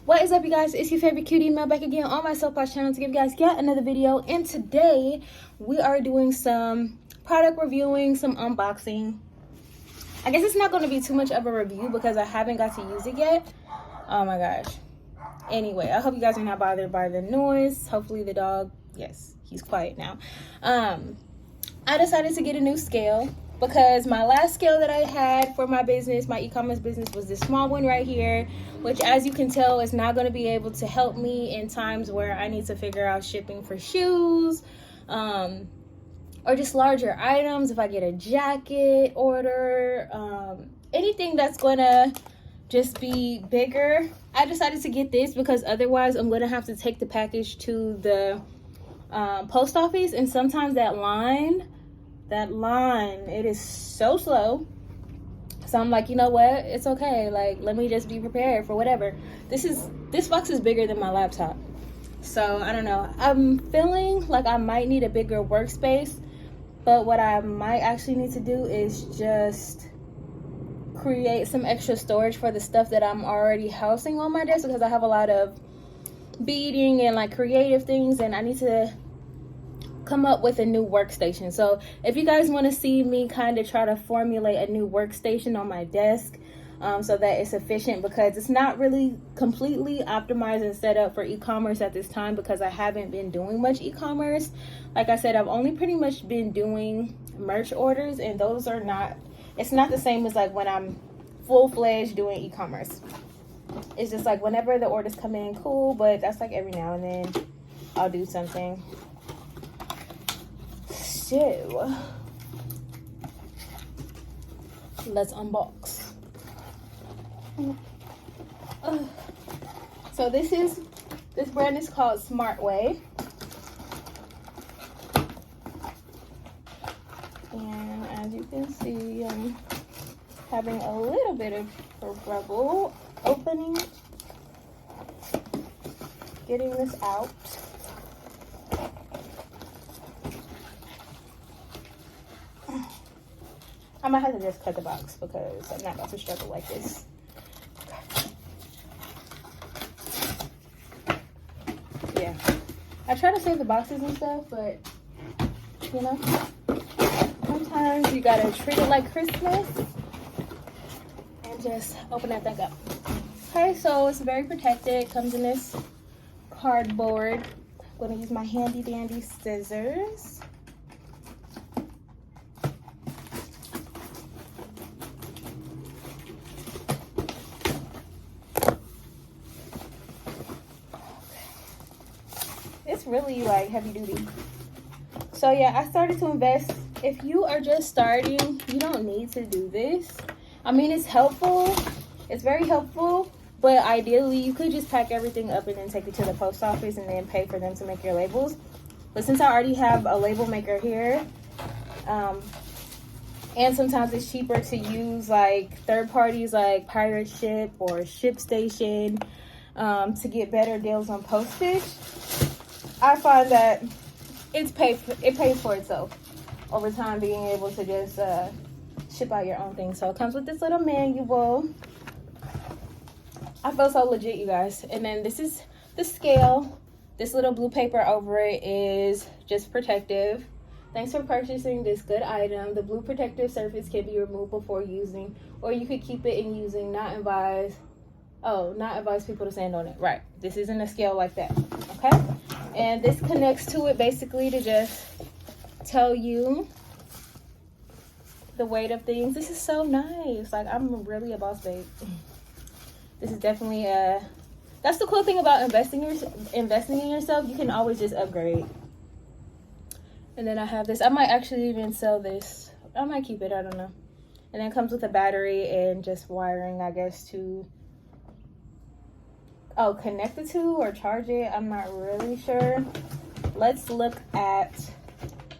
What is up, you guys? It's your favorite cutie Mel back again on my soapbox channel to give you guys yet another video. And today we are doing some product reviewing, some unboxing. I guess it's not going to be too much of a review because I haven't got to use it yet. Oh my gosh. Anyway, I hope you guys are not bothered by the noise. Hopefully the dog, yes, he's quiet now. I decided to get a new scale because my last scale that I had for my business, my e-commerce business, was this small one right here, which, as you can tell, is not going to be able to help me in times where I need to figure out shipping for shoes, or just larger items. If I get a jacket order, anything that's going to just be bigger. I decided to get this because otherwise I'm going to have to take the package to the post office, and sometimes that line, it is so slow. So I'm like, you know what, it's okay, like, let me just be prepared for whatever. This box is bigger than my laptop, so I don't know. I'm feeling like I might need a bigger workspace, but what I might actually need to do is just create some extra storage for the stuff that I'm already housing on my desk, because I have a lot of beading and like creative things, and I need to come up with a new workstation. So if you guys want to see me kind of try to formulate a new workstation on my desk, so that it's efficient, because it's not really completely optimized and set up for e-commerce at this time, because I haven't been doing much e-commerce. Like I said, I've only pretty much been doing merch orders, and those are not, it's not the same as like when I'm full-fledged doing e-commerce. It's just like whenever the orders come in, cool, but that's like every now and then I'll do something. So let's unbox. So this brand is called Smart Way, and as you can see, I'm having a little bit of trouble opening, getting this out. I might have to just cut the box because I'm not about to struggle like this. Yeah, I try to save the boxes and stuff, but you know, sometimes you gotta treat it like Christmas and just open that thing up. Okay, so it's very protected. It comes in this cardboard. I'm gonna use my handy dandy scissors. It's really like heavy duty. So yeah, I started to invest. If you are just starting, you don't need to do this. I mean, it's helpful, it's very helpful, but ideally you could just pack everything up and then take it to the post office and then pay for them to make your labels. But since I already have a label maker here, and sometimes it's cheaper to use like third parties like Pirate Ship or ShipStation to get better deals on postage, I find that it pays for itself over time, being able to just ship out your own thing. So it comes with this little manual. I feel so legit, you guys. And then this is the scale. This little blue paper over it is just protective. Thanks for purchasing this good item. The blue protective surface can be removed before using, or you could keep it in using. Not advise people to stand on it. Right, this isn't a scale like that. Okay, and this connects to it basically to just tell you the weight of things. This is so nice. Like, I'm really a boss babe. This is definitely that's the cool thing about investing in yourself. You can always just upgrade. And then I have this. I might actually even sell this. I might keep it, I don't know. And then it comes with a battery and just wiring, I guess, to connect the two or charge it. I'm not really sure. Let's look at,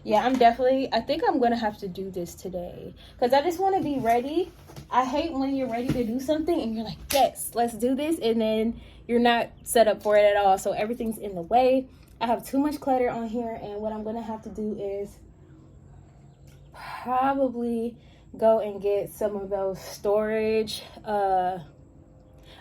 yeah, I think I'm gonna have to do this today because I just want to be ready. I hate when you're ready to do something and you're like, yes, let's do this, and then you're not set up for it at all, so everything's in the way. I have too much clutter on here, and what I'm gonna have to do is probably go and get some of those storage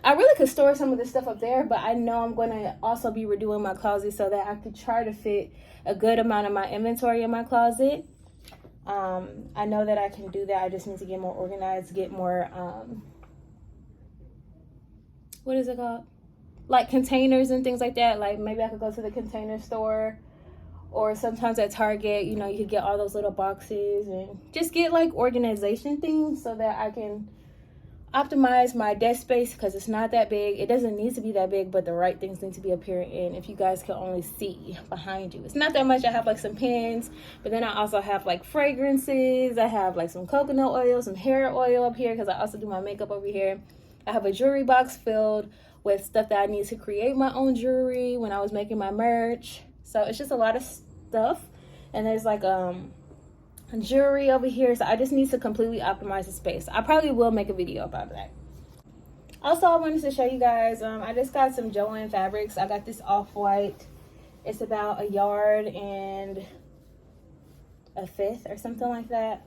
I really could store some of this stuff up there, but I know I'm going to also be redoing my closet so that I could try to fit a good amount of my inventory in my closet. I know that I can do that. I just need to get more organized, get more, what is it called? Like containers and things like that. Like maybe I could go to the container store, or sometimes at Target, you know, you could get all those little boxes and just get like organization things so that I can optimize my desk space, because it's not that big. It doesn't need to be that big, but the right things need to be appearing in. If you guys can only see behind you, it's not that much. I have like some pens, but then I also have like fragrances. I have like some coconut oil, some hair oil up here, because I also do my makeup over here. I have a jewelry box filled with stuff that I need to create my own jewelry when I was making my merch. So it's just a lot of stuff. And there's like jewelry over here, so I just need to completely optimize the space. I probably will make a video about that. Also, I wanted to show you guys, I just got some Joann fabrics. I got this off-white. It's about 1 yard and a fifth or something like that.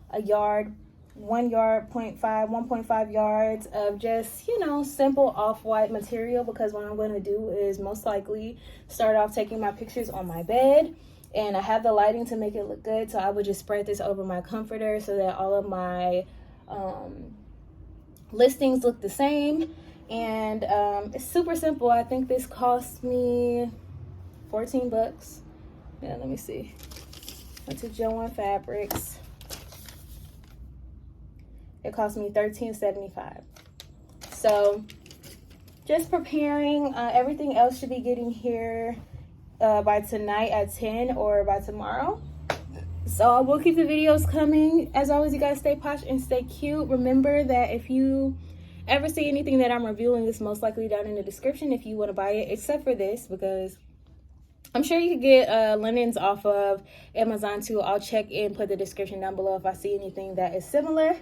1 yard, 1 yard, 1.5 yards of just, you know, simple off-white material, because what I'm going to do is most likely start off taking my pictures on my bed. And I have the lighting to make it look good, so I would just spread this over my comforter so that all of my listings look the same. And it's super simple. I think this cost me 14 bucks. Yeah, let me see. Went to Joann Fabrics. It cost me $13.75. So just preparing. Everything else should be getting here by tonight at 10 or by tomorrow. So I will keep the videos coming. As always, you guys stay posh and stay cute. Remember that if you ever see anything that I'm reviewing, it's most likely down in the description if you want to buy it, except for this, because I'm sure you could get linens off of Amazon too. I'll check and put the description down below if I see anything that is similar,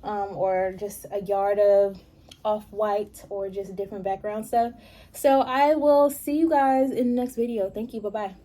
or just 1 yard of off-white or just different background stuff. So I will see you guys in the next video. Thank you. Bye-bye.